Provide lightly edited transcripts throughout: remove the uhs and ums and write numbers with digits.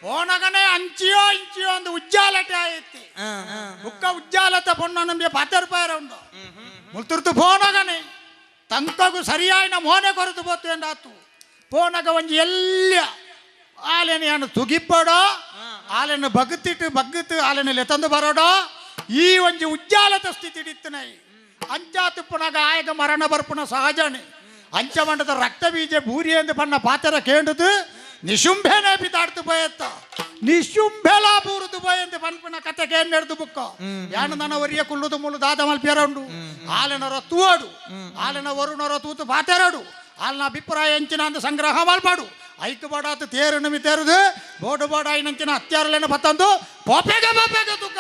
போனகனே அஞ்சியோ இஞ்சியோ அந்த உಜ್ಜಾಲತೆ ಆಯ್ತಿ ಬುಕ್ಕ ಉಜ್ಜಾಲತೆ ಪೊಣ್ಣ ನಮಗೆ 10 ರೂಪಾಯಿ ಉಂಡು ಮುಲ್ತುರ್ತು ಪೋನಗನೆ ತಂಕಗು ಸರಿಯಾಯಿನ ಮೋನೆ ಕೊರತು ಬೋತು ಎಂದಾತು ಪೋನಗ ಒಂಜಿ ಎಲ್ಲ ಆಲೆನ ಯಾನು ತುಗಿಪ್ಪಡೋ ಆಲೆನ ಬಗ್ಗತ್ತು ಆಲೆನಲ್ಲಿ ತಂದು ಬರೋಡೋ ಈ ಒಂಜಿ ಉಜ್ಜಾಲತ ಸ್ಥಿತಿ ಹಿಡಿತನೈ ಅಂಚಾತು ಪುನಗ ಆಯಗ ಮರಣ ಬರ್ಪುನ ಸಹಜನೆ ಅಂಚ ಮಂಡದ ರಕ್ತ ಬೀಜ ಭೂರಿ ಎಂದು ಪಣ್ಣ ಪಾತ್ರ ಕೇಂಡುದು ನಿಶುಂಭೆನೇ ಬಿದ್ದಾಡ್ತು ಬಯತ್ತ ನಿಶುಂಭೆಲ ಬೂರುದು ಬಯಂತೆ ಪನ್ಪನ ಕತೆಗೆ ನಡೆದು ಬುಕ್ಕ ಯಾನು ನನ್ನ ಒರಿಯ ಕುಲ್ಲುದು ಮುಳ್ಳು ದಾದ ಮಲ್ಪೇರಂಡು ಆಲೆನರ ತೂಡು ಆಲೆನ ವರುಣರ ತೂತು ಪಾತೆರಡು ಆಲ್ನ ಅಭಿಪ್ರಾಯ ಎಂಚಿನ ಅಂತ ಸಂಗ್ರಹ ಮಲ್ಪಾಡು ಐಕ್ ಬಾಡಾತ ತೇರು ನಮಿ ತೇರುದು ಬೋಡು ಬೋಡ ಐನಂಚಿನ ಹತ್ಯಾರಲೇನ ಬತ್ತಂದು ಪೋಪೆಗೆ ತುಕ್ಕ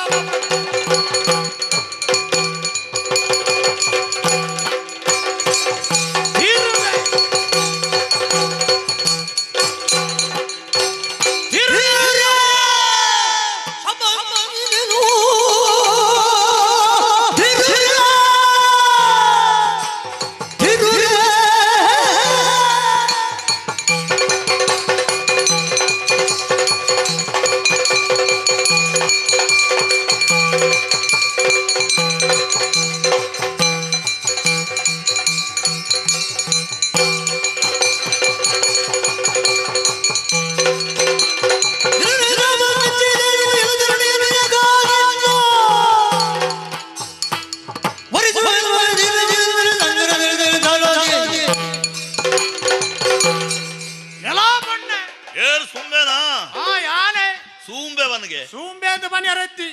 ಸೂಂಬೆ ಅಂತ ಬನ್ನಿ ಅರತ್ತಿ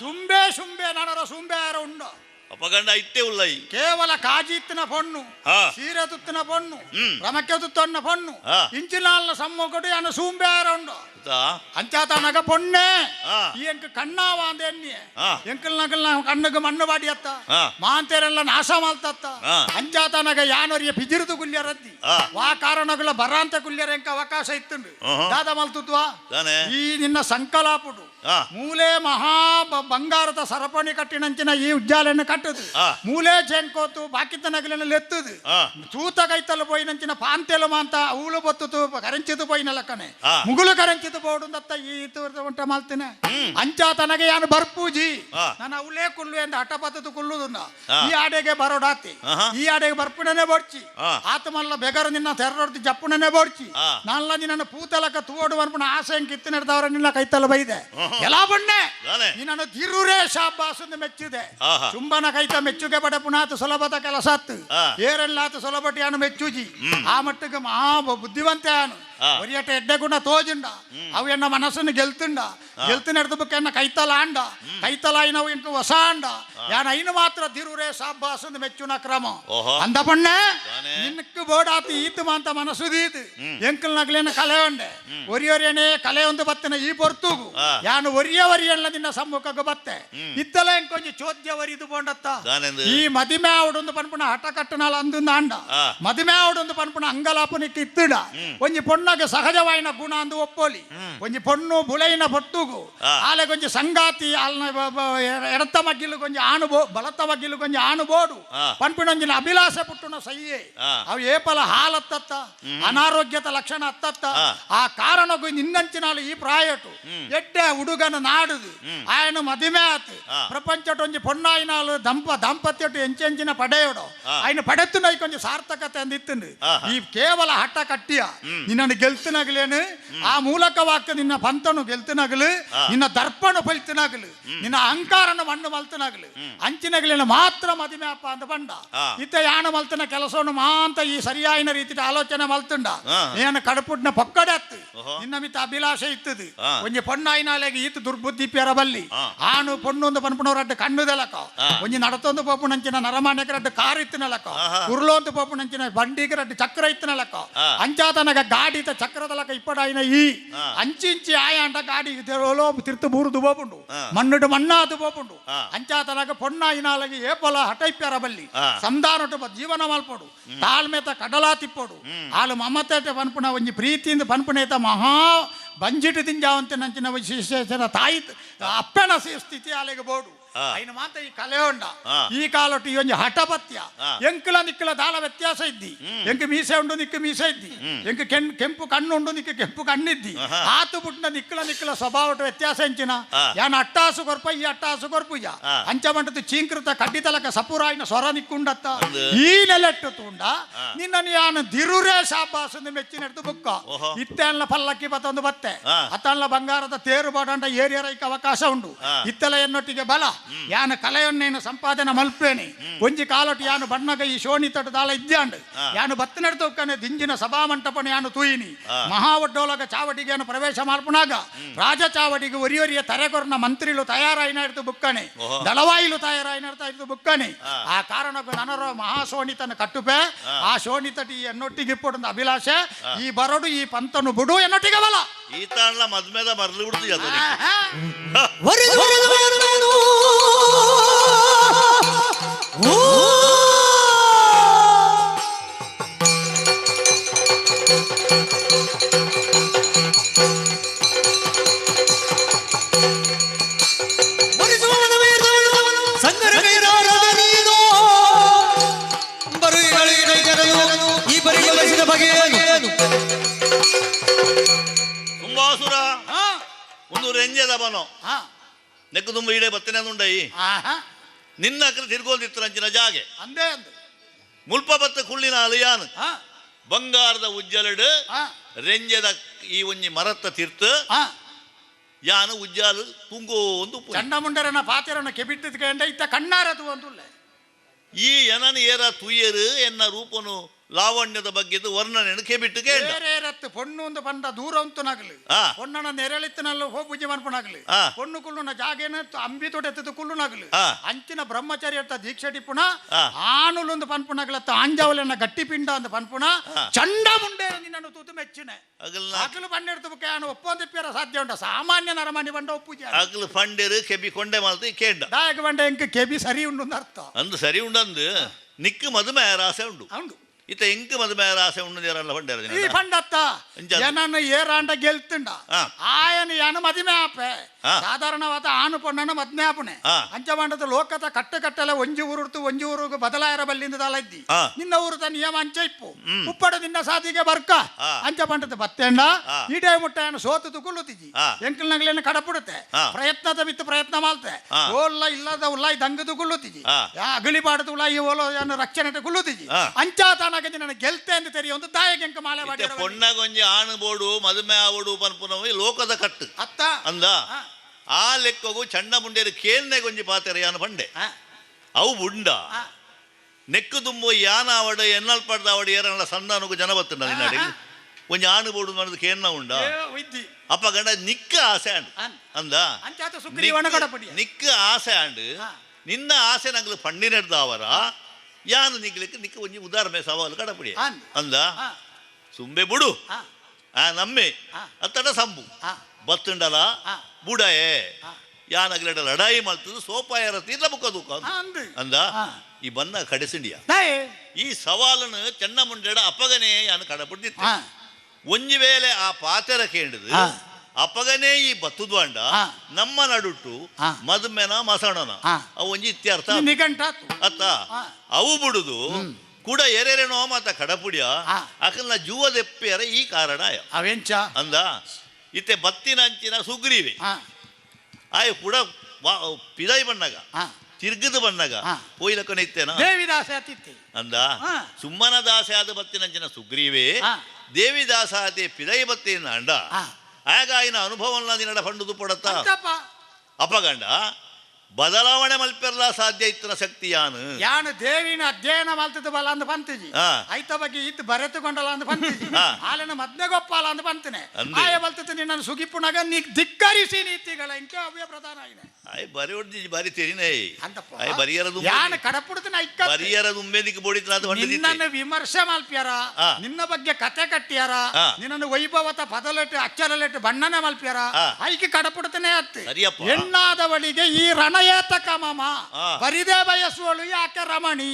ದುಂಬೆ ಶುಂಬೆ ನನರ ಸೂಂಬೆ ಯಾರ ಉಂಡು ಅಪಗಂಡ ಇಟ್ಟೇ ಉಲ್ಲ ಕೇವಲ ಕಾಜಿತ್ತಿನ ಪೊಣ್ಣು ಸೀರೆ ತುತ್ತಿನ ಪೊಣ್ಣು ರಮಕ್ಕೆ ತುತ್ತನ್ನ ಪೊಣ್ಣು ಇಂಚಿನಾಲ್ನ ಸಮ್ಮೊಗಡು ಅನ್ನ ಸೂಂಬೆ ಯಾರ ಉಂಡು ಅಂಚಾತ ನಗ ಪೊಣ್ಣೆ ಈ ಎಂಕ ಕಣ್ಣಾವ ಅಂದ ಎಣ್ಣೆ ಎಂಕಲ್ ನಗಲ್ ಕಣ್ಣಗ ಮಣ್ಣು ಬಾಡಿ ಅತ್ತ ಮಾಂತೇರೆಲ್ಲ ನಾಶ ಮಾಲ್ತತ್ತ ಅಂಚಾತ ನಗ ಯಾನೊರಿಯ ಪಿಜಿರುದು ಗುಲ್ಯರದ್ದಿ ವಾ ಕಾರಣಗಳ ಬರಾಂತ ಗುಲ್ಯರ ಎಂಕ ಅವಕಾಶ ಇತ್ತುಂಡು ದಾದ ಮಲ್ತುತ್ವಾ ಈ ನಿನ್ನ ಸಂಕಲಾಪುಡು ಮೂಲೆ ಮಹಾ ಬಂಗಾರದ ಸರಪಣಿ ಕಟ್ಟಿನಂಚಿನ ಈ ಉಜ್ಜಾಲೆಯನ್ನು ಕಟ್ಟದು ಮೂಲೆ ಚೆಂಕೋತು ಬಾಕಿತ ನಗಲಿನಲ್ಲಿ ಎತ್ತದು ತೂತ ಕೈತಲು ಪೋಯಿನಂಚಿನ ಪಾಂತೆಲು ಮಾಂತ ಅವಳು ಬತ್ತುತು ಕರೆಂಚಿದು ಪೋಯಿನ ಲಕ್ಕನೆ ಮುಗುಲು ಕರೆಂಚಿದು ಬೋಡುಂದತ್ತ ಈ ಉಂಟ ಮಾಲ್ತಿನ ಅಂಚಾ ತನಗೆ ಯಾನು ಬರ್ಪೂಜಿ ನಾನು ಅವಳೇ ಕುಲ್ಲು ಎಂದು ಹಠ ಪತ್ತದು ಕುಲ್ಲುದುಂದ ಈ ಆಡೆಗೆ ಬರೋಡಾತಿ ಈ ಆಡೆಗೆ ಬರ್ಪುಣನೆ ಬೋಡ್ಚಿ ಆತ ಮಲ್ಲ ಬೆಗರು ನಿನ್ನ ತೆರಡೊಡ್ದು ಜಪ್ಪುಣನೆ ಬೋಡ್ಚಿ ನಾಲ್ನ ನಿನ್ನ ಪೂತಲಕ ತೂಡು ಬರ್ಪುಣ ಆಸೆ ಕಿತ್ತು ನಡೆದವರ ನಿನ್ನ ಕೈತಲು ಬೈದೆ ಎಲ್ಲ ಬಣ್ಣೆ ನೀನನ್ನು ತಿರುರೇ ಶಾಬಾಸನ್ನು ಮೆಚ್ಚಿದೆ ಚುಂಬನ ಕೈತ ಮೆಚ್ಚುಗೆ ಪಡೆ ಪುನಾತು ಸುಲಭದ ಕೆಲಸ ಏರೆಲ್ಲಾತು ಸುಲಭಟಿಯಾನು ಮೆಚ್ಚುಜಿ ಆ ಮಟ್ಟಿಗೆ ಮಹಾ ಬುದ್ಧಿವಂತೆ ಆನು ಒರಿಯಟ ಎಡ್ಡೆ ಗುಣ ತೋಜುಂಡ ಅವು ಎನ್ನ ಮನಸ್ಸನ್ನು ಗೆಲ್ತು ನಡೆದ ಬುಕ್ಕ ಎನ್ನ ಕೈತಲ ಆಂಡ ಕೈತಲ ಐನವು ಎಂಕ ಹೊಸ ಆಂಡ ಯಾನ ಐನು ಮಾತ್ರ ತಿರುರೇ ಶಾಬಾಸನ್ನು ಮೆಚ್ಚುನ ಕ್ರಮ ಅಂದ ಪಣ್ಣೆ ನಿನ್ನಕ್ಕೆ ಬೋಡಾತಿ ಈತು ಮಾಂತ ಮನಸ್ಸು ದೀತು ಎಂಕಲ್ ನಗಲೇನ ಕಲೆ ಉಂಡೆ ಒರಿಯೊರಿಯನೇ ಕಲೆ ಒಂದು ಬತ್ತನ ಈ ಪೊರ್ತುಗು ಯಾನು ಒರಿಯವರಿಯಲ್ಲ ನಿನ್ನ ಸಮ್ಮುಖಕ್ಕೆ ಬತ್ತೆ ಇತ್ತಲ ಎಂಕೊಂಜಿ ಚೋದ್ಯ ವರಿದು ಬೋಂಡತ್ತ ಈ ಮದಿಮೆ ಆವಡೊಂದು ಪನ್ಪುಣ ಹಠ ಕಟ್ಟನಾಲ ಅಂದು ಆಂಡ ಮದಿಮೆ ಆವಡೊಂದು ಪನ್ಪುಣ ಅಂಗಲಾಪನಿಕ್ಕೆ ಇತ್ತಿಡ ಒಂಜಿ ಪೊಣ್ಣ ಸಹಜವಾಯಿನ ಗುಣ ಅಂದು ಒಪ್ಪೋಲಿ ಒಂಜಿ ಪೊಣ್ಣು ಬುಲೈನ ಬೊಟ್ಟುಗು ಆಲೆ ಕೊಂಚ ಸಂಗಾತಿ ಆಲ್ನ ಎಡತ ಮಗ್ಗಿಲು ಕೊಂಚ ಆಣು ಬಲತ ಮಗ್ಗಿಲು ಕೊಂಚ ಆಣು ಬೋಡು ಪನ್ಪಿನೊಂಜಿನ ಅಭಿಲಾಷ ಪುಟ್ಟುನ ಸಹಿಯೇ ಅವು ಏಪಲ ಹಾಲತ್ತತ್ತ ಅನಾರೋಗ್ಯದ ಲಕ್ಷಣ ಅತ್ತತ್ತ ಆ ಕಾರಣಗೂ ನಿನ್ನಂಚಿನಾಲು ಈ ಪ್ರಾಯಟು ಎಡ್ಡೆ ಹುಡುಗನ ನಾಡುದು ಆಯನ ಮದಿಮೆ ಆತು ಪ್ರಪಂಚಟೊಂಜಿ ಪೊಣ್ಣಾಯಿನಾಲು ದಾಂಪತ್ಯಟು ಎಂಚೆಂಚಿನ ಪಡೆಯೋಡು ಆಯ್ನ ಪಡೆತ್ತು ನೈ ಕೊಂಚ ಸಾರ್ಥಕತೆ ಅಂದಿತ್ತು ಈ ಕೇವಲ ಹಠ ಕಟ್ಟಿಯ ನಿನ್ನನ್ನು ಗೆಲ್ತಿನಾಗಲೇನು ಆ ಮೂಲಕವಾಕ ನಿನ್ನ ಪಂತನು ಗೆಲ್ತಿನಾಗಲು ನಿನ್ನ ದರ್ಪಣ ಫಲಿತನಾಗಲು ನಿನ್ನ ಅಹಂಕಾರನ ಮಣ್ಣು ಮಲ್ತನಾಗಲು ಅಂಚಿನಾಗಲೇನು ಮಾತ್ರ ಮದಿಮೆ ಅಪ್ಪ ಅಂತ ಬಂಡ ಇತ್ತ ಯಾಣ ಮಲ್ತನ ಕೆಲಸವನ್ನು ಮಾಂತ ಈ ಸರಿಯಾಯಿನ ರೀತಿ ಆಲೋಚನೆ ಮಲ್ತುಂಡ ನೀನು ಕಡಪುಡ್ನ ಪಕ್ಕಡೆ ಹತ್ತು ನಿನ್ನ ಮಿತ್ತ ಅಭಿಲಾಷೆ ಇತ್ತದು ಒಂಜಿ ಪೊಣ್ಣಾಯಿನಾಲೆಗೆ ಈತ ದುರ್ಬುದ್ಧಿ ಪೇರಬಲ್ಲಿ ಆನು ಪೊಣ್ಣೊಂದು ಪನ್ಪುಣವರಡ್ಡು ಕಣ್ಣುದೆಲಕ ಒಂಜಿ ನಡತೊಂದು ಪೋಪುನಂಚಿನ ನರಮಾನ್ಯಕರಡ್ಡು ಕಾರ್ ಇತ್ತಿನಲಕ ಉರುಳೊಂದು ಪೋಪುನಂಚಿನ ಬಂಡಿಗರಡ್ಡು ಚಕ್ರ ಇತ್ತಿನಲಕ ಅಂಚಾತನಗ ಗಾಡಿ చక్రదలక ఇప్పడాయన ఈ అంచించి ఆయ అంట గాడి లోపు తిరుతు బూరుదు పోపుండు మన్నుడు మన్నాదు పోపుండు అంచాతనక పొన్నాయినాలకి ఏ పొల హటైప్యార బల్లి సందానటు జీవన మల్పడు తాಳ್ಮೇತ ಕಡಲಾ ತಿಪ್ಪೋಡು ಆಳು ಮಮತೇಟ ಪನ್ಪುಣ ಒಂಜಿ ಪ್ರೀತಿಯಿಂದ ಪನ್ಪುಣೇತ ಮಹಾ ಬಂಜಿಟ್ಟು ತಿಂಜಾವಂತೆ ನಂಚಿನ ವಿಶೇಷ ತಾಯಿ ಅಪ್ಪನ ಸ್ಥಿತಿ ಆಲೆಗೆ ಬೋಡು ఆయన ಮಾತ ಈ ಕಲೆ ಉಂಡ ಈ ಕಾಲೊಟ್ಟು ಈ ಒಂಜಿ ಹಠಪತ್ಯ ಎಂಕಲ ನಿಕ್ಕಲ ದಾಳ ವ್ಯತ್ಯಾಸ ಇದ್ದಿ ಎಂಕ ಮೀಸೆ ಉಂಡು ನಿಕ್ಕ ಮೀಸೆ ಇದ್ದಿ ಎಂಕ ಕೆಂಪು ಕಣ್ಣು ಉಂಡು ನಿಕ್ಕ ಕೆಂಪು ಕಣ್ಣಿದ್ದಿ ಆತು ಬುಟ್ನ ನಿಕ್ಕಲ ಸ್ವಭಾವಟ್ಟು ವ್ಯತ್ಯಾಸ ಎಂಚಿನ ಯಾನ ಅಟ್ಟಾಸು ಕೊರ್ಪ ಈ ಅಟ್ಟಾಸು ಕೊರ್ಪುಜ ಅಂಚಮಂಟದು ಚೀಂಕೃತ ಕಡ್ಡಿತಲಕ ಸಪುರಾಯಿನ ಸ್ವರ ನಿಕ್ಕುಂಡತ್ತ ಈ ನೆಲೆಟ್ಟು ತೂಂಡ ನಿನ್ನ ಯಾನು ದಿರುರೇ ಶಾಬಾಸಂದು ಮೆಚ್ಚಿನೆಡ್ದು ಬುಕ್ಕ ಇತ್ತೆಲ್ಲ ಪಲ್ಲಕ್ಕಿ ಬತ್ತೊಂದು ಬತ್ತೆ ಅತ್ತಲ್ಲ ಬಂಗಾರದ ತೇರು ಬಾಡಂಡ ಏರಿಯರೈಕ ಅವಕಾಶ ಉಂಡು ಇತ್ತೆಲ್ಲ ಎನ್ನೊಟ್ಟಿಗೆ ಬಲ ಯಾನ ಕಲೆಯನ್ನೇನು ಸಂಪಾದನೆ ಮಲ್ಪೇನಿ ಒಂಜಿ ಕಾಲೊಟ್ಟು ಯಾನು ಬಣ್ಣಗ ಈ ಶೋಣಿ ತಟ್ಟು ದಾಳ ಇದ್ಯಾಂಡು ಯಾನು ಬತ್ತನೆಡ್ತೋಕ್ಕನೆ ದಿಂಜಿನ ಸಭಾ ಮಂಟಪನ ಯಾನು ತೂಯಿನಿ ಮಹಾ ಒಡ್ಡೋಲಗ ಚಾವಟಿಗೆ ಯಾನು ಪ್ರವೇಶ ಮಾಡ್ಪುನಾಗ ರಾಜ ಚಾವಟಿಗೆ ಒರಿಯೊರಿಯ ತರೆಗೊರ್ನ ಮಂತ್ರಿಲು ತಯಾರಾಯಿನ ಇಡ್ತು ಬುಕ್ಕನೆ ದಳವಾಯಿಲು ತಯಾರಾಯಿನ ಇಡ್ತು ಬುಕ್ಕನೆ ಆ ಕಾರಣಕ್ಕೂ ನನರ ಮಹಾ ಶೋಣಿತನ ಕಟ್ಟುಪೆ ಆ ಶೋಣಿತಟಿ ಎನ್ನೊಟ್ಟಿಗೆ ಇಪ್ಪೊಂದು ಅಭಿಲಾಷೆ ಈ ಬರಡು ಈ ಪಂತನು ಬುಡು ಎನ್ನೊಟ್ಟಿಗೆ ಬಲ ಈ ತಾಣ ಮದ್ಮೇದ ಮರಳು ಬಿಡ್ತೀಯ ತುಂಬಾಸುರ ಒಂದು ರೆಂಜದ ಬನೋ ನೆಕ್ಕು ತುಂಬ ಇಡೇ ಬತ್ತನೆ ಅಂದುಂಡೈ ನಿನ್ನ ಅಕ್ರ ತಿರ್ಗೋದಿತ್ತು ಅಂಚಿನ ಜಾಗೆ ಅಂದೇ ಅಂದು ಮುಲ್ಪ ಬತ್ತ ಕುಳ್ಳಿನ ಅಲಿಯಾನು ಬಂಗಾರದ ಉಜ್ಜಲಡು ರೆಂಜದ ಈ ಒಂಜಿ ಮರತ್ತ ತಿರ್ತು ಯಾನು ಉಜ್ಜಾಲು ತುಂಗೋ ಒಂದು ಚಂಡ ಮುಂಡರನ ಪಾತಿರನ ಕೆಬಿಟ್ಟಿದ್ಕಂಡ ಇತ್ತ ಕಣ್ಣಾರದು ಒಂದುಲ್ಲೆ ಈ ಎನನ ಏರ ತುಯ್ಯರು ಎನ್ನ ರೂಪನು ಲಾವಣ್ಯದ ಬಗ್ಗೆ ವರ್ಣನೆಯನ್ನು ಕೆಬಿಟ್ಟು ಕೇಳತ್ತು ಪೊಣ್ಣು ಒಂದು ಬಂದ ದೂರ ಉಂಟು ನಗಲು ಪೊಣ್ಣನ ನೆರಳಿತ್ತನಲ್ಲ ಹೋ ಪೂಜೆ ಮಾಡ್ಪುನಾಗ್ಲಿ ಪೊಣ್ಣು ಕುಳ್ಳುನ ಜಾಗೇನ ಅಂಬಿ ತೊಡೆತ್ತದು ಕುಳ್ಳು ನಗಲು ಅಂಚಿನ ಬ್ರಹ್ಮಚಾರಿ ಅಂತ ದೀಕ್ಷೆ ಟಿಪ್ಪುನ ಆನುಲೊಂದು ಪನ್ಪುನಗ್ಲತ್ತ ಆಂಜಾವಲನ್ನ ಗಟ್ಟಿ ಪಿಂಡ ಅಂತ ಪನ್ಪುನ ಚಂಡ ಮುಂಡೆ ನಿನ್ನನ್ನು ತೂತು ಮೆಚ್ಚಿನೆ ಅಗಲು ಪನ್ನೆಡ್ತು ಬುಕ್ಕೆ ಆನು ಒಪ್ಪೊಂದಿಪ್ಪಿರ ಸಾಧ್ಯ ಉಂಟ ಸಾಮಾನ್ಯ ನರಮಣಿ ಬಂಡ ಒಪ್ಪುಜೆ ಅಗಲು ಪಂಡೇರು ಕೆಬಿ ಕೊಂಡೆ ಮಾಲ್ತಿ ಕೇಂಡ ದಾಯಕ ಬಂಡ ಎಂಕ ಕೆಬಿ ಸರಿ ಉಂಡು ಅರ್ಥ ಅಂದು ಸರಿ ಉಂಡಂದು ನಿಕ್ಕು ಮದುಮೆ ರಾಸೆ ಉಂಡು ಉಂಡು ಇತ್ತ ಎಂಕ ಮದುಮೆ ರಾಸೆ ಉಂಡು ಯಾರಲ್ಲ ಪಂಡೇರ ಈ ಪಂಡತ್ತ ಜನನ್ನು ಏರಾಂಡ ಗೆಲ್ತುಂಡ ಆಯನ ಯಾನು ಮದುಮೆ ಆಪೆ ಸಾಧಾರಣವಾದ ಆನು ಪೊಣ್ಣನ ಮದ್ಮೆ ಆಪುಣೆ ಅಂಚ ಬಂಡದ ಲೋಕದ ಕಟ್ಟಲೆ ಒಂಜಿ ಊರುಡ್ತು ಒಂಜಿ ಊರಿಗೆ ಬದಲಾಯರ ಬಲ್ಲಿಂದ ದಾಲ ಇದ್ದಿ ನಿನ್ನ ಊರದ ನಿಯಮ ಅಂಚ ಇಪ್ಪು ಉಪ್ಪಡ ನಿನ್ನ ಸಾಧಿಗೆ ಬರ್ಕ ಅಂಚ ಬಂಡದ ಬತ್ತೆಂಡ ಇಡೇ ಮುಟ್ಟೆಯನ್ನು ಸೋತು ಕುಲ್ಲುತ್ತಿಜಿ ಎಂಕಲ್ನಗಳೇನು ಕಡಪುಡುತ್ತೆ ಪ್ರಯತ್ನದ ಬಿತ್ತು ಪ್ರಯತ್ನ ಮಾಲ್ತೆ ಓಲ್ಲ ಇಲ್ಲದ ಉಲ್ಲಾಯಿ ದಂಗದು ಕುಲ್ಲುತ್ತಿಜಿ ಅಗಳಿ ಪಾಡದ ಉಲ್ಲಾಯಿ ಓಲೋ ರಕ್ಷಣೆ ಕುಲ್ಲುತ್ತಿಜಿ ಅಂಚಾತನ ನನ್ನ ಗೆಲ್ತೆ ಅಂತ ತೆರಿ ಒಂದು ದಾಯಕ ಎಂಕ ಮಾಲೆ ಮಾಡಿ ಪೊಣ್ಣಗೊಂಜಿ ಆಣು ಬೋಡು ಮದುಮೆ ಆವಡು ಪನ್ಪುನವು ಲೋಕದ ಕಟ್ಟು ಅತ್ತ ಅಂದ ಆ ಲೆಕ್ಕಗೂ ಚಂಡ ಮುಂಡೇರು ಕೇಳ್ನೆ ಗೊಂಜಿ ಪಾತೆರ ಯಾನ ಪಂಡೆ ಅವು ಬುಂಡ ನೆಕ್ಕು ತುಂಬು ಯಾನ ಅವಡು ಎನ್ನಲ್ಪಡ್ದ ಅವಡು ಏರಲ್ಲ ಸಂದಾನಗೂ ಜನ ಬತ್ತುಂಡ ನಿನ್ನಡಿ ಒಂಜಿ ಆಣು ಬೋಡು ಅನ್ನೋದು ಕೇಳ್ನ ಉಂಡ ಅಪ್ಪ ಗಂಡ ನಿಕ್ಕ ಆಸೆ ಅಂಡ್ ಅಂದ ನಿಕ್ಕ ಆಸೆ ಅಂಡ್ ನಿನ್ನ ಆಸೆ ನಂಗ್ಲು ಪಂಡಿನೆಡ್ದವರ ಯಾನು ನಿಗ್ಲಿಕ್ಕೆ ನಿಕ್ಕ ಒಂಜಿ ಉದಾಹರಣೆ ಸವಾಲು ಕಡಪಡಿ ಅಂದ ಸುಂಬೆ ಬುಡು ನಮ್ಮೆ ಅತ್ತಡ ಸಂಬು ಬತ್ತುಂಡಲ ಬುಡಯೇ ಯಾನಗ್ಲಡ ಲಡಾಯಿ ಮಲ್ತದು ಸೋಪಾಯರ ತೀರ್ಲ ಬುಕ್ಕದು ಅಂದ ಈ ಬನ್ನ ಕಡೆಸಿಂಡಿಯ ಈ ಸವಾಲನ್ನು ಚೆನ್ನ ಮುಂಡೆಡ ಅಪ್ಪಗನೇ ಯಾನು ಕಡಪಡಿತ್ತು ಒಂಜಿ ವೇಳೆ ಆ ಪಾತೆರ ಕೇಂದ್ರದು ಅಪ್ಪಗನೇ ಈ ಬತ್ತುದು ಅಂಡ ನಮ್ಮ ನಡುಟ್ಟು ಮದುಮೆನ ಮಸಣನ ಅವು ಒಂಜಿ ಇತ್ಯರ್ಥ ಅತ್ತ ಅವು ಬಿಡುದು ಕೂಡ ಎರೆರೆನೋ ಮಾತ ಕಡಪುಡಿಯ ಅಕಲ್ನ ಜೂವದೆಪ್ಪೆಯರ ಈ ಕಾರಣ ಅವೆಂಚ ಅಂದ ಇತ್ತೆ ಬತ್ತಿನ ಅಂಚಿನ ಸುಗ್ರೀವೆ ಆಯ ಕೂಡ ಪಿದಾಯಿ ಬಣ್ಣಗ ತಿರ್ಗದ ಬಣ್ಣಗ ಪೋಯ್ಲಕ್ಕನ ಇತ್ತೇನ ಅಂದ ಸುಮ್ಮನ ದಾಸೆ ಆದ ಬತ್ತಿನಂಚಿನ ಸುಗ್ರೀವೆ ದೇವಿದಾಸ ಅದೇ ಪಿದಾಯಿ ಬತ್ತಿನ ಅಂಡ ಆಗ ಆಯ್ನ ಅನುಭವ ನಿನ್ನಡ ಪಂಡುದು ಪಡತ್ತ ಅಪಗಂಡ ಬದಲಾವಣೆ ಮಲ್ಪೆರ್ಲ ಸಾಧ್ಯ ಇತ್ತನ ಶಕ್ತಿ ಯಾನು ದೇವಿನ ಅಧ್ಯಯನ ಮಲ್ತದ ಬಲ ಅಂದ ಬಂತಿಜಿ ಐತ ಬಗ್ಗೆ ಇತ್ತು ಬರೆತುಕೊಂಡಲ್ಲ ಅಂದ ಬಂತಿಜಿ ಆಲನ ಮದ್ನೆ ಗೊಪ್ಪಲ್ಲ ಅಂದ ಬಂತನೆ ಆಯ ಬಲ್ತದ ನಿನ್ನ ಸುಗಿಪುಣಗ ನೀ ಧಿಕ್ಕರಿಸಿ ನೀತಿಗಳ ಇಂಕೆ ಅವ್ಯ ಪ್ರಧಾನ ಆಯ್ನೆ ಆಯ್ ಬರಿ ಹೊಡ್ದಿ ಬಾರಿ ತೆರಿನೇ ಅಂತಪ್ಪ ಆಯ್ ಬರಿಯರದು ಯಾನ ಕಡಪುಡ್ತನ ಐಕ್ಕ ಬರಿಯರದು ಉಂಬೇದಿಕ್ಕೆ ಬೋಡಿತನ ಅದು ಹೊಂದಿದ್ದೆ ನಿನ್ನನ್ನು ವಿಮರ್ಶೆ ಮಲ್ಪ್ಯಾರ ನಿನ್ನ ಬಗ್ಗೆ ಕತೆ ಕಟ್ಟಿಯಾರ ನಿನ್ನನ್ನು ವೈಭವತ ಪದಲೆಟ್ಟು ಅಚ್ಚರಲೆಟ್ಟು ಬಣ್ಣನೆ ಮಲ್ಪ್ಯಾರ ಐಕೆ ಕಡಪುಡ್ತನೆ ಅತ್ತೆ ಹೆಣ್ಣಾದವಳಿಗೆ ಈ ರಣಯೇತಕ ಮಮ ಬರಿದೇ ಬಯಸುವಳು ಯಾಕೆ ರಮಣಿ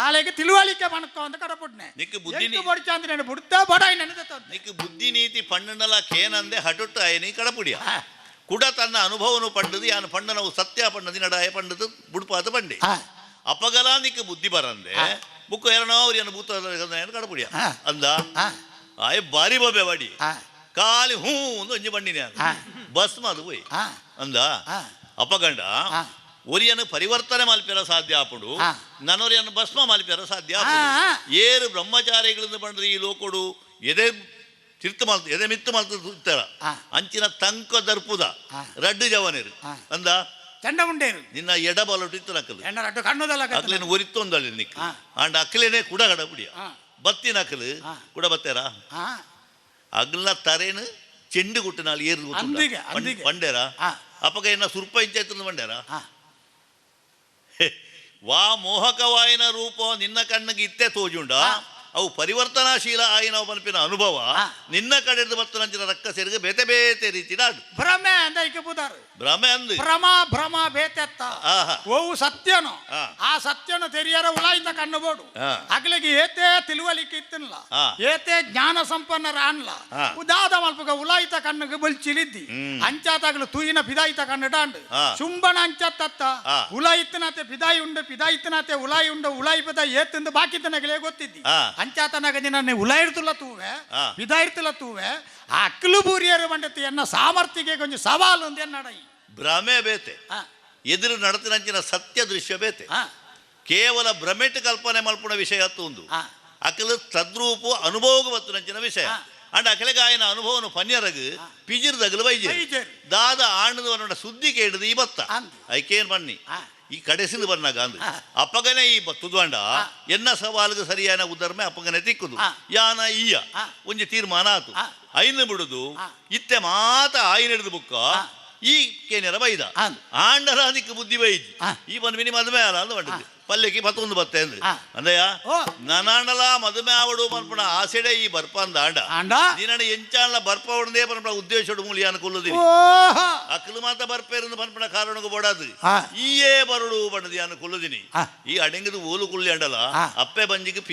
ಆಲೆಗೆ ತಿಳುವಳಿಕೆ ಮಣಕೋ ಅಂತ ಕಡಪುಡ್ನೆ ನಿಕ್ಕೆ ಬುದ್ಧಿ ಬೊಡ್ಚ ಅಂದ್ರೆ ನಾನು ಬುಡ್ತಾ ಬಡಾಯಿ ನೆನೆದ ನಿಕ್ಕೆ ಬುದ್ಧಿ ನೀತಿ ಪಣ್ಣನಲ ಕೇನಂದೆ ಹಟುಟ್ಟು ಆಯನಿ ಕಡಪುಡಿಯ ಕೂಡ ತನ್ನ ಅನುಭವನು ಪಂಡದು ಯಾನು ಪಂಡನವು ಸತ್ಯ ಪಂಡದಿ ನಡಾಯ ಪಂಡದು ಬುಡ್ಪಾತ ಪಂಡಿ ಅಪಗಲಾನಿಕ್ಕೆ ಬುದ್ಧಿ ಬರಂದೆ ಬುಕ್ಕು ಏನೋ ಅವ್ರು ಭೂತ ಕಡಪುಡಿಯ ಅಂದ ಆಯ್ ಬಾರಿ ಬೊಬ್ಬೆ ಬಾಡಿ ಕಾಲಿ ಹೂ ಒಂದು ಒಂಜಿ ಬಂಡಿನ ಬಸ್ ಮಾದು ಹೋಯ್ ಅಂದ ಅಪಗಂಡ ಒರಿಯನ್ನು ಪರಿವರ್ತನೆ ಮಲ್ಪೆರ ಸಾಧ್ಯ ಆಪುಡು ನನ್ನೊರಿಯನ್ನು ಭಸ್ಮ ಮಲ್ಪೆರ ಸಾಧ್ಯ ಏರು ಬ್ರಹ್ಮಚಾರಿಗಳಿಂದ ಬಂದ್ರೆ ಈ ಲೋಕೊಡು ಎದೆ ತಿರ್ತು ಮಲ್ತ ಎದೆ ಮಿತ್ತು ಮಲ್ತ ಇತ್ತಾರ ಅಂಚಿನ ತಂಕ ದರ್ಪುದ ರಡ್ಡು ಜವನೇರು ಅಂದ ಚಂಡ ಮುಂಡೇರು ನಿನ್ನ ಎಡ ಬಲಟು ಇತ್ತು ನಕಲು ಅಕ್ಲೇನು ಒರಿತ್ತೊಂದಲ್ಲಿ ನಿಕ್ಕ ಅಂಡ ಅಕ್ಲೇನೆ ಕೂಡ ಕಡಪುಡಿಯ ಬತ್ತಿ ನಕಲು ಕೂಡ ಬತ್ತೇರ ಅಗ್ಲ ತರೇನು ಚೆಂಡು ಕುಟ್ಟಿನಾಲ್ ಏರು ಪಂಡೇರ ಅಪ್ಪಗ ಏನ ಸುರ್ಪ ಇಂಚಾಯ್ತು ಪಂಡೇರ ವಾ ಮೋಹಕವಾಯಿನ ರೂಪ ನಿನ್ನ ಕಣ್ಣಿಗೆ ಇತ್ತೆ ತೋಜುಂಡ ಅವು ಪರಿವರ್ತನಾಶೀಲ ಆಯಿನ ಪನ್ಪಿನ ಅನುಭವ ನಿನ್ನ ಕಡೆ ಬರ್ತನಂಚಿನ ರಕ್ಕ ಸೇರಿಗೆ ಬೇತೆ ಬೇತೆ ರೀತಿ ನಾಡು ಭ್ರಮೆ ಅಂದ ಐಕೆ ಬುದಾರು ಭ್ರಮೆ ಅಂದು ಭ್ರಮ ಬೇತೆತ್ತ ಓವು ಸತ್ಯನು ಆ ಸತ್ಯನು ತೆರಿಯರ ಉಲಾಯಿತ ಕಣ್ಣು ಬೋಡು ಅಗ್ಲಿಗೆ ಏತೇ ತಿಳುವಳಿಕೆ ಇತ್ತಲ್ಲ ಏತೇ ಜ್ಞಾನ ಸಂಪನ್ನರ ಅನ್ಲ ಉದಾದ ಮಲ್ಪಗ ಉಲಾಯಿತ ಕಣ್ಣಿಗೆ ಬಲ್ಚಿಲಿದ್ದಿ ಅಂಚಾತಾಗ್ಲು ತೂಯಿನ ಪಿದಾಯಿತ ಕಣ್ಣು ಡಾಂಡು ಶುಂಬನ ಅಂಚತ್ತ ಉಲಾಯಿತನತೆ ಪಿದಾಯಿ ಉಂಡು ಪಿದಾಯಿತನತೆ ಉಲಾಯಿ ಉಂಡು ಉಲಾಯಿ ಪದ ಏತಂದು ಬಾಕಿತನಗಳೇ ಗೊತ್ತಿದ್ದಿ ಅಂಚಾತನಾಗ ನಿನ್ನ ಉಲಾಯಿರ್ತುಲ್ಲ ತೂವೆ ಪಿದಾಯಿರ್ತುಲ್ಲ ತೂವೆ ಆ ಅಕ್ಕಲು ಬೂರಿಯರು ಮಂಡತಿ ಎನ್ನ ಸಾಮರ್ಥ್ಯಗೆ ಕೊಂಚ ಸವಾಲು ಅಂತ ನಡೈ ಭ್ರಮೆ ಬೇತೆ ಎದುರು ನಡತಿನಂಚಿನ ಸತ್ಯ ದೃಶ್ಯ ಬೇತೆ ಕೇವಲ ಭ್ರಮೆಟ್ ಕಲ್ಪನೆ ಮಲ್ಪುಣ ವಿಷಯ ಒಂದು ಅಕಲು ತದ್ರೂಪು ಅನುಭವಕ್ಕೆ ಬತ್ತುನಂಚಿನ ವಿಷಯ ಅಂಡ್ ಅಕಲೆಗಾಯನ ಅನುಭವನು ಪನ್ಯರಗು ಪಿಜಿರ್ದಗಲು ವೈದ್ಯ ದಾದ ಆಣದವನ ಸುದ್ದಿ ಕೇಳಿದ ಈ ಬತ್ತ ಐಕೇನ್ ಬನ್ನಿ ಈ ಕಡೆಸಿದು ಬನ್ನಾಗ ಅಂದು ಅಪ್ಪಗನೆ ಈ ಬತ್ತುದ್ವಂಡ ಎನ್ನ ಸವಾಲ್ಗೆ ಸರಿಯಾನ ಉದರ್ಮೆ ಅಪ್ಪಗನೆ ತಿಕ್ಕುದು ಯಾನ ಈಯ ಒಂಜಿ ತೀರ್ಮಾನ ಆತು ಐನು ಬಿಡುದು ಇತ್ತೆ ಮಾತ ಆಯ್ನ ಹಿಡಿದು ಬುಕ್ಕ ಈ ಕೇನ್ಯರ ಬೈದ ಆಂಡರ ಅದಕ್ಕೆ ಬುದ್ಧಿ ಬೈಜಿ ಈ ಬಂದು ಮಿನಿ ಮದುವೆ ಅಲ್ಲ ಅಂದು ಬಂದಿದ್ದೆ ಪಲ್ಯಕ್ಕೆ 11 ಬತ್ತೆ ಅಂದ್ರೆ ಅಂದಯ್ಯ ನನಾಂಡಲ ಮದುವೆ ಆವಡು ಪನ್ಪಣ ಆಸೆಡೆ ಈ ಬರ್ಪಂದ ಆಂಡ ನಿನ್ನ ಎಂಚಾಲ ಬರ್ಪ ಹೊಡದೆ ಪನ್ಪಣ ಉದ್ದೇಶಡು ಮೂಲಿ ಅನುಕೂಲದಿ ಅಕ್ಕಲು ಮಾತ ಬರ್ಪೇರಿಂದ ಪನ್ಪಣ ಕಾರಣಕ್ಕೆ ಬೋಡಾದು ಈಯೇ ಬರಡು ಬಣ್ಣದಿ ಅನುಕೂಲದಿನಿ ಈ ಅಡೆಂಗದು ಓಲು ಕುಳ್ಳಿ ಅಂಡಲ ಅಪ್ಪೆ ಬಂಜಿಗೆ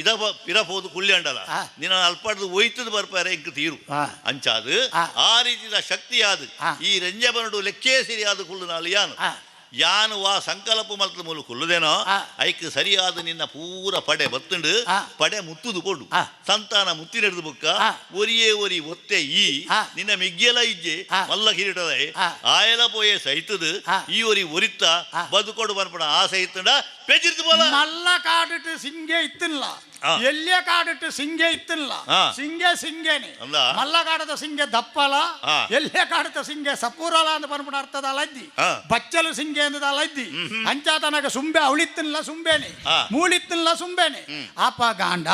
ಪಿರಪೋದು ಕುಳ್ಳಿ ಅಂಡಲ ನಿನ್ನ ಅಲ್ಪಡ್ದು ಒಯ್ತದ ಬರ್ಪಾರೆ ಇಂಕ ತೀರು ಅಂಚಾದು ಆ ರೀತಿಯ ಶಕ್ತಿ ಆದು ಈ ರಂಜೆ ಬರಡು ಲೆಕ್ಕೇ ಸರಿಯಾದ ಕುಳ್ಳು ನಾಳು ಯಾನು ವಾ ಸಂಕಲ್ಪ ಮಲ್ತ ಮೂಲ ಕುಲ್ಲುದೇನೋ ಐಕ್ ಸರಿಯಾದ ನಿನ್ನ ಪೂರ ಪಡೆ ಬತ್ತುಂಡು ಪಡೆ ಮುತ್ತುದು ಕೊಡು ಸಂತಾನ ಮುತ್ತಿನೆಡ್ದು ಬುಕ್ಕ ಒರಿಯೇ ಒರಿ ಒತ್ತೆ ಈ ನಿನ್ನ ಮಿಗ್ಗೆಲ ಇಜ್ಜೆ ಮಲ್ಲ ಕಿರೀಟದ ಆಯಲ ಪೋಯೆ ಸಹಿತದು ಈ ಒರಿ ಒರಿತ್ತ ಬದುಕೊಡು ಬನ್ಪಣ ಆ ಸಹಿತಂಡ ಪೆಜಿರ್ದು ಬೋಲ ಮಲ್ಲ ಕಾಡಿಟ್ಟು ಸಿಂಗೆ ಇತ್ತಿಲ್ಲ ಎಲ್ಲಿಯ ಕಾಡಿಟ್ಟು ಸಿಂಗೆ ಇತ್ತಿಲ್ಲ ಸಿಂಗೇನೆ ಮಲ್ಲ ಕಾಡದ ಸಿಂಗೆ ದಪ್ಪಲ ಎಲ್ಲಿಯ ಕಾಡದ ಸಿಂಗೆ ಸಪೂರಲ ಅಂತ ಬಂದ್ಬಿಟ್ಟು ಅರ್ಥದ ಅಲದ್ದಿ ಬಚ್ಚಲು ಸಿಂಗೆ ಅಂದದ ಅಲದ್ದಿ ಅಂಚಾತನಾಗ ಸುಂಬೆ ಅವಳಿತ್ತಿಲ್ಲ ಸುಂಬೇನೆ ಮೂಳಿತ್ತಿಲ್ಲ ಸುಂಬೇನೆ ಅಪ್ಪ ಗಾಂಡ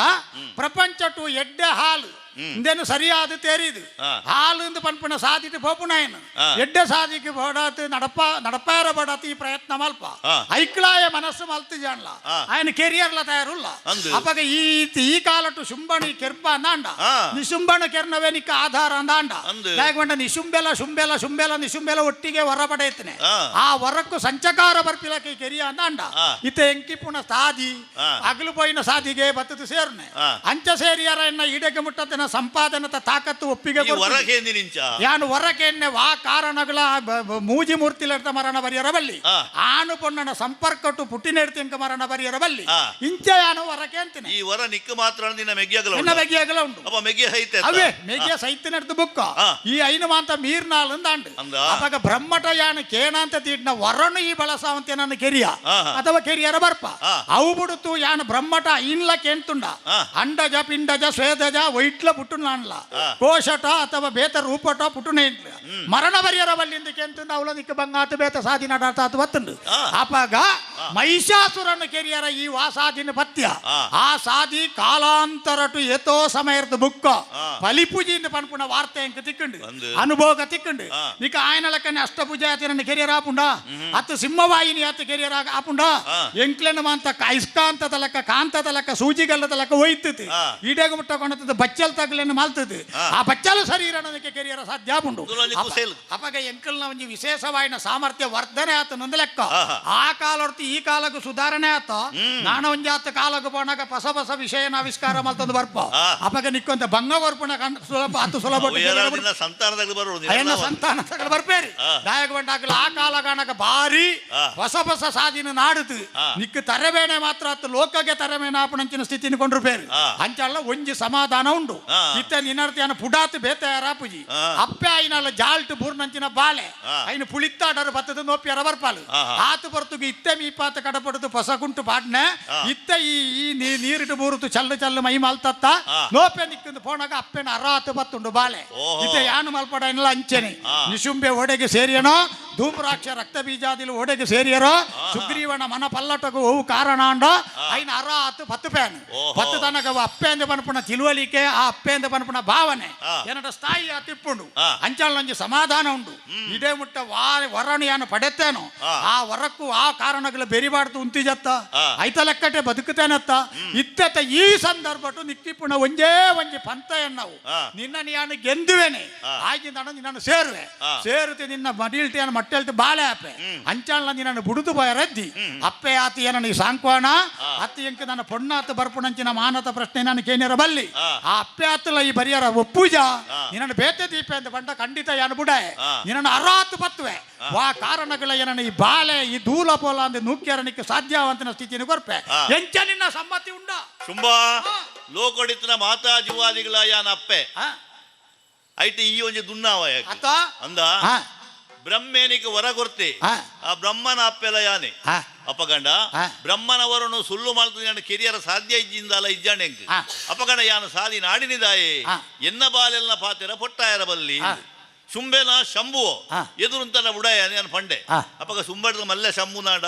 ಪ್ರಪಂಚಟು ಎಡ್ಡೆ ಹಾಲು ಇಂದೇನು ಸರಿಯಾದ ತೇರಿದು ಹಾಲು ಪನ್ಪುಣ ಸಾಧಿತು ಪೋಪುನಾಯನು ಎಡ್ಡೆ ಸಾಧಿಗೆ ಬೋಡಾತು ನಡಪಾರ ಬಡಾತು ಈ ಪ್ರಯತ್ನ ಮಲ್ಪ ಐಕ್ಲಾಯ ಮನಸ್ಸು ಮಲ್ತು ಜಾಣ್ಲ ఆయన ಕೆರಿಯರ್ಲ ತಯಾರುಲ್ಲ ಅಪ್ಪಗ ಈ ಕಾಲಟು ಶುಂಬಣಿ ಕೆರ್ಪ ಅಂದಾಂಡ ನಿಶುಂಬಣ ಕೆರ್ನವೇ ನಿಕ್ಕ ಆಧಾರ ಅಂದಾಂಡ ಯಾಕಂಡ ನಿಶುಂಬೆಲ ಒಟ್ಟಿಗೆ ಹೊರ ಪಡೆಯುತ್ತನೆ ಆ ಹೊರಕ್ಕೂ ಸಂಚಕಾರ ಬರ್ಪಿಲಕ್ಕೆ ಕೆರಿಯ ಅಂದಾಂಡ ಇತ್ತ ಎಂಕಿ ಪುಣ ಸಾಧಿ ಅಗಲು ಪೋಯಿನ ಸಾಧಿಗೆ ಬತ್ತದು ಸೇರ್ನೆ ಅಂಚ ಸೇರಿಯರ ಎನ್ನ ಈಡೆಗೆ ಮುಟ್ಟತನ ಸಂಪಾದನದ ತಾಕತ್ತು ಒಪ್ಪಿಗೆ ಯಾನು ಹೊರಕೆನ್ನೆ ವಾ ಕಾರಣಗಳ ಮೂಜಿ ಮೂರ್ತಿಲೆಡ್ತ ಮರಣ ಬರಿಯರ ಬಲ್ಲಿ ಆನು ಪೊಣ್ಣನ ಸಂಪರ್ಕಟ್ಟು ಪುಟ್ಟಿನೆಡ್ತಿಂಕ ಮರಣ ಬರಿಯರ ಬಲ್ಲಿ ಇಂಚ ಯಾನು ಹೊರಕೆ ಅಂತೀನಿ ಈ ಹೊರ ನಿಕ್ಕ ಮಾತ್ರ ನಿನ್ನ ಮೆಗ್ಗಿಯಗಲ ಉಂಟು ಅಪ್ಪ ಮೆಗ್ಗಿಯ ಸಹಿತ ಅವೇ ಮೆಗ್ಗಿಯ ಸಹಿತ ನಡೆದು ಬುಕ್ಕ ಈ ಐನು ಮಾಂತ ಮೀರ್ನಾಲ್ ಅಂದಾಂಡು ಅವಾಗ ಬ್ರಹ್ಮಟ ಯಾನು ಕೇಣಾಂತ ತೀಡ್ನ ವರನು ಈ ಬಳಸಾವಂತೆ ನನ್ನ ಕೆರಿಯ ಅಥವಾ ಕೆರಿಯರ ಬರ್ಪ ಅವು ಬಿಡುತ್ತು ಯಾನು ಬ್ರಹ್ಮಟ ಐನ್ಲ ಕೇಂತುಂಡ ಅಂಡಜ ಪಿಂಡಜ ಸ್ವೇದಜ ವೈಟ್ಲ ಪುಟ್ಟುನಾನ್ಲ ಕೋಶಟ ಅಥವಾ ಬೇತ ರೂಪಟ ಪುಟ್ಟುನೇ ಮರಣ ಬರಿಯರ ಬಲ್ಲಿಂದಕ್ಕೆ ಅಂತ ಅವಲದಿಕ್ಕೆ ಬಂಗಾತು ಬೇತ ಸಾಧಿ ನಡಾತು ಬತ್ತುಂಡು ಅಪಗ ಮಹಿಷಾಸುರನ್ನು ಕೆರಿಯರ ಈ ವಾಸಾದಿನ ಪತ್ಯ ಆ ಸಾಧಿ ಕಾಲಾಂತರಟು ಏತೋ ಸಮಯದ ಬುಕ್ಕ ಬಲಿಪೂಜಿಯಿಂದ ಪನ್ಪುಣ ವಾರ್ತೆ ಎಂಕ ತಿಕ್ಕಂಡು ಅನುಭೋಗ ತಿಕ್ಕಂಡು ನಿಕ ಆಯನ ಲೆಕ್ಕನೆ ಅಷ್ಟಪೂಜೆ ಆತನ ಕೆರಿಯರ್ ಆಪುಂಡ ಅತ್ತು ಸಿಂಹವಾಹಿನಿ ಆತ ಕೆರಿಯರ್ ಆಪುಂಡ ಎಂಕ್ಲೆನ ಮಾಂತ ಇಸ್ಕಾಂತದ ಲೆಕ್ಕ ಕಾಂತದ ಲೆಕ್ಕ ಸೂಜಿಗಲ್ಲದ ಲೆಕ್ಕ ಒಯ್ತತಿ ಈಡೇಗ ಮುಟ್ಟಕೊಂಡದ್ದು ಬಚ್ಚಲ್ ತಗಲೇನು ಮಾಲ್ತದೆ ಆ ಬಚ್ಚಲು ಶರೀರ ಅನ್ನೋದಕ್ಕೆ ಕೆರಿಯರ ಸಾಧ್ಯ ಆಪುಂಡು ಅಪಗ ಎಂಕಲ್ನ ಒಂದು ವಿಶೇಷವಾಯಿನ ಸಾಮರ್ಥ್ಯ ವರ್ಧನೆ ಆತ ನೊಂದು ಲೆಕ್ಕ ಆ ಕಾಲ ಹೊರತು ಈ ಕಾಲಕ್ಕೂ ಸುಧಾರಣೆ ಆತ ನಾನ ಒಂಜಿ ಆತ ಕಾಲಕ್ಕೆ ಪೋನಾಗ ಹೊಸ ಹೊಸ ವಿಷಯನ ಆವಿಷ್ಕಾರ ಮಾಡ್ತಂದು ಬರ್ಪ ಅಪಗ ನಿಕ್ಕೊಂತ ಭಂಗ ಬರ್ಪುಣ ಸುಲಭ ಅತ್ತು ಸುಲಭ ಸಂತಾನ ಬರ್ಪೇರಿ ದಾಯಕ ಬಂಡಾಗಲ ಆ ಕಾಲ ಕಾಣಕ ಭಾರಿ ಹೊಸ ಹೊಸ ಸಾಧಿನ ನಾಡುದು ನಿಕ್ಕ ತರಬೇಣೆ ಮಾತ್ರ ಅತ್ತು ಲೋಕಗೆ ತರಬೇಣೆ ಆಪಣಂಚಿನ ಸ್ಥಿತಿನ ಕೊಂಡ್ರು ಅಂಚಲ್ಲ ಒಂಜಿ ಸಮಾಧಾನ ಉಂಡು ಇತ್ತ ನಿನ್ನರ್ತಿಯನ ಪುಡಾತ್ ಬೇತಾರ ಪೂಜಿ ಅಪ್ಪೆ ಐನಲ್ಲ ಜಾಲ್ಟ್ ಬೂರ್ನಂಚಿನ ಬಾಲೆ ಐನು ಪುಳಿತ್ತಾಡರು ಬತ್ತದ ನೋಪಿಯರ ಬರ್ಪಾಲು ಆತು ಬರ್ತುಗೆ ಇತ್ತೆ ಮೀಪಾತ ಕಡಪಡುದು ಹೊಸ ಕುಂಟು ಪಾಡ್ನೆ ಇತ್ತ ಈ ನೀರಿಟ್ಟು ಬೂರುತು ಚಲ್ಲು ಚಲ್ಲು ಮೈ ಮಲ್ತತ್ತ ನೋಪೆ ನಿಕ್ಕಿಂದು ಪೋಣಾಗ ಅಪ್ಪೆನ ಅರಾತು ಬತ್ತುಂಡು ಬಾಲೆ ಇತ್ತೆ ಯಾನು ಮಲ್ಪಡ ಇಲ್ಲ ಅಂಚೆನೆ ನಿಶುಂಬೆ ಒಡೆಗೆ ಸೇರಿಯನೋ ಧೂಮ್ರಾಕ್ಷ ರಕ್ತ ಬೀಜಾದಿಲು ಒಡೆಗೆ ಸೇರಿಯರೋ ಸುಗ್ರೀವನ ಮನ ಪಲ್ಲಟಗೂ ಹೂ ಕಾರಣ ಅಂಡ ಐನ ಅರಾತು ಪತ್ತು ಪ್ಯಾನ್ ಪತ್ತು ತನಕ ಅಪ್ಪೆಂದು ಪನ್ಪುಣ ತಿಳುವಳಿಕೆ ಆ ಅಪ್ಪೆಂದು ಪನ್ಪುಣ ಭಾವನೆ ಏನಟ ಸ್ಥಾಯಿ ಆ ತಿಪ್ಪುಂಡು ಅಂಚಲ್ ನಂಜಿ ಸಮಾಧಾನ ಉಂಡು ಇದೇ ಮುಟ್ಟ ವರಣಿಯನ್ನು ಪಡೆತ್ತೇನೋ ಆ ವರಕ್ಕೂ ಆ ಕಾರಣಗಳು ಬೆರಿಬಾರ್ದು ಉಂತಿಜತ್ತ ಐತ ಲೆಕ್ಕಟೆ ಬದುಕುತ್ತೇನತ್ತ ಇತ್ತ ಈ ಸಂದರ್ಭಟು ನಿಕ್ಕಿಪುಣ ಒಂಜೇ ಒಂಜಿ ಪಂತ ಎನ್ನವು ನಿನ್ನ ನೀನು ಗೆಂದುವೇನೆ ಆಗಿಂದ ನಿನ್ನನ್ನು ಸೇರುವೆ ಸೇರುತ್ತೆ ನಿನ್ನ ಮಡಿಲ್ಟಿಯನ್ನು ಮಟ್ಟೆಲ್ತು ಬಾಳೆ ಅಪ್ಪೆ ಅಂಚಾಳ ನಿನ್ನನ್ನು ಬುಡುದು ಬರದ್ದಿ ಅಪ್ಪೆ ಆತ ಏನನ ಈ ಸಾಂಕ್ವಾಣ ಅತ್ತ ಎಂಕ ನನ್ನ ಪೊಣ್ಣಾತ ಬರ್ಪುಣಂಚಿನ ಮಾನತ ಪ್ರಶ್ನೆ ನಾನು ಕೇನಿರ ಬಲ್ಲಿ ಆ ಅಪ್ಪೆ ಆತಲ್ಲ ಈ ಬರಿಯರ ಒಪ್ಪುಜ ನಿನ್ನನ್ನು ಬೇತೆ ದೀಪ ಅಂತ ಬಂಡ ಖಂಡಿತ ಯಾನು ಬುಡ ನಿನ್ನನ್ನು ಅರಾತು ಬತ್ತುವೆ ವಾ ಕಾರಣಗಳ ಏನನ ಈ ಬಾಲೆ ಈ ಧೂಲ ಪೋಲ ಅಂದ್ರೆ ನೂಕ್ಯರನಿಕ್ಕೆ ಸಾಧ್ಯವಂತನ ಸ್ಥಿತಿನ ಕೊರ್ಪೆ ಎಂಚ ನಿನ್ನ ಸಮ್ಮತಿ ಉಂಡ ತುಂಬಾ ಲೋಕೊಡಿತನ ಮಾತಾ ಜುವಾದಿಗಳ ಯಾನ ಅಪ್ಪೆ ಐಟಿ ಈ ಒಂಜಿ ದುನ್ನಾವ ಅಂದ ಬ್ರಹ್ಮೇನಿಗೆ ವರ ಕೊರ್ತೆ ಆ ಬ್ರಹ್ಮನ ಅಪ್ಪೆಲ ಯಾನೆ ಅಪಗಂಡ ಬ್ರಹ್ಮನವರನ್ನು ಸುಳ್ಳು ಮಾಡ್ತಾನೆ ಕೆರಿಯರ ಸಾಧ್ಯ ಇದ್ದಿಂದಲ್ಲ ಇದ್ದಾನೆ ಅಪಗಂಡ ಯಾನು ಸಾಲಿ ನಾಡಿನಿದಾಯೆ ಎನ್ನ ಬಾಲೆಲ್ಲ ಪಾತೆರ ಪೊಟ್ಟಾಯರ ಬಲ್ಲಿ ಸುಂಬೆನ ಶಂಭು ಎದುರುಂತನ ಉಡಾಯ ನಾನು ಪಂಡೆ ಅಪಗ ಸುಂಬಡ್ದ ಮಲ್ಲೆ ಶಂಭು ನಾಡ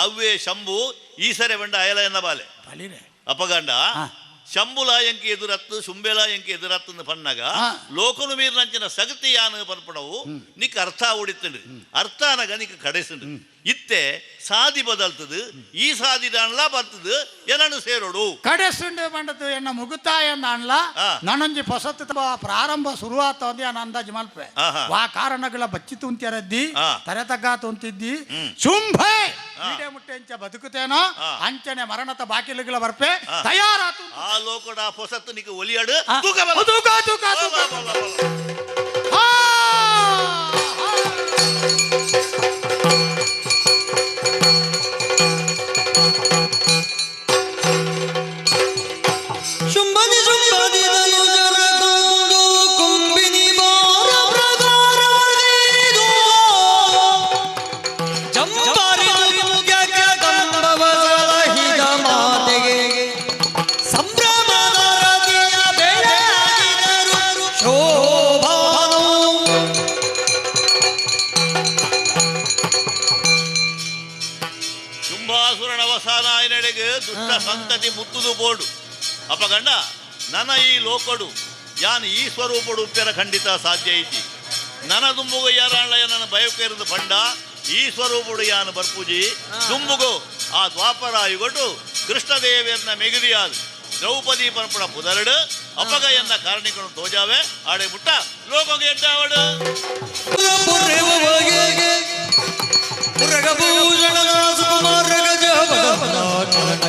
ಅವ್ವೇ ಶಂಭು ಈಸರೆ ಬಂಡ ಅಯಲ ಎನ್ನ ಬಾಲೆ ಅಪಗಂಡ ಶಂಬುಲ ಎಂಕಿ ಎದುರತ್ತು ಸುಂಬೆಲ ಎಂಕಿ ಎದುರತ್ತು ಪನ್ನಗ ಲೋಕನು ಮೀರ್ ನಂಚಿನ ಸಗತಿ ಯಾನ ಪನ್ಪಣವು ನಿಕ್ ಅರ್ಥ ಉಡಿತಂಡು ಅರ್ಥ ಅನಗ ನಿಕ್ ಕಡೆಸುಂಡು ಇತ್ತೆ ಸಾದಿ ಬದಲ್ತದು ಈ ಸಾದಿ ದಾನ್ಲ ಬರ್ತದು ಏನನ್ನು ಸೇರೋಡು ಕಡೆಸುಂಡು ಬಂಡದು ಎನ್ನ ಮುಗುತಾಯ ಅಂದ್ಲ ನನಂಜಿ ಹೊಸತ್ ಪ್ರಾರಂಭ ಶುರುವಾತ ಅಂದಿ ನಾನು ಅಂದಾಜು ಮಲ್ಪೆ ವಾ ಕಾರಣಗಳ ಬಚ್ಚಿ ತುಂತ್ಯರದ್ದಿ ತರೆ ತಗ್ಗ ತುಂತಿದ್ದಿ ಶುಂಭೆ ಈಡೆ ಮುಟ್ಟೆ ಅಂಚ ಬದುಕುತ್ತೇನೋ ಅಂಚನೆ ಮರಣತ ಬಾಕಿಲುಗಳ ಬರ್ಪೆ ತಯಾರಾತು ಆ ಲೋಕಡ ಹೊಸತ್ತು ನಿಕ್ಕೆ ಒಲಿಯಾಡು ದುಷ್ಟ ಸಂತತಿ ಮುತ್ತುದು ಬೋಡು ಅಪಗಂಡ ನನ್ನ ಈ ಲೋಕಡು ಯಾನು ಈ ಸ್ವರೂಪಡು ಉಪ್ಪ್ಯರ ಖಂಡಿತ ಸಾಧ್ಯ ಐತಿ ನನ್ನ ದುಂಬುಗು ಯಾರಾಳಯ ನನ್ನ ಬಯಕೇರಿದು ಪಂಡ ಈ ಸ್ವರೂಪಡು ಯಾನು ಬರ್ಪುಜಿ ದುಂಬುಗು ಆ ದ್ವಾಪರಾಯುಗೊಟ್ಟು ಕೃಷ್ಣದೇವಿಯನ್ನ ಮೆಗಿದಿಯಾದು ದ್ರೌಪದಿ ಪರಪುಡ ಪುದರಡು ಅಪಗ ಎನ್ನ ಕಾರಣಿಕನು ತೋಜಾವೆ ಆಡೆ ಮುಟ್ಟ ಲೋಕಗೆ ಎದ್ದಾವಡು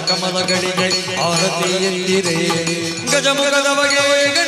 ಕಮಲಗಳಿಗೆ ಆರತಿ ಎಂದಿರೆ ಗಜಮುಖದ ಬಗೆ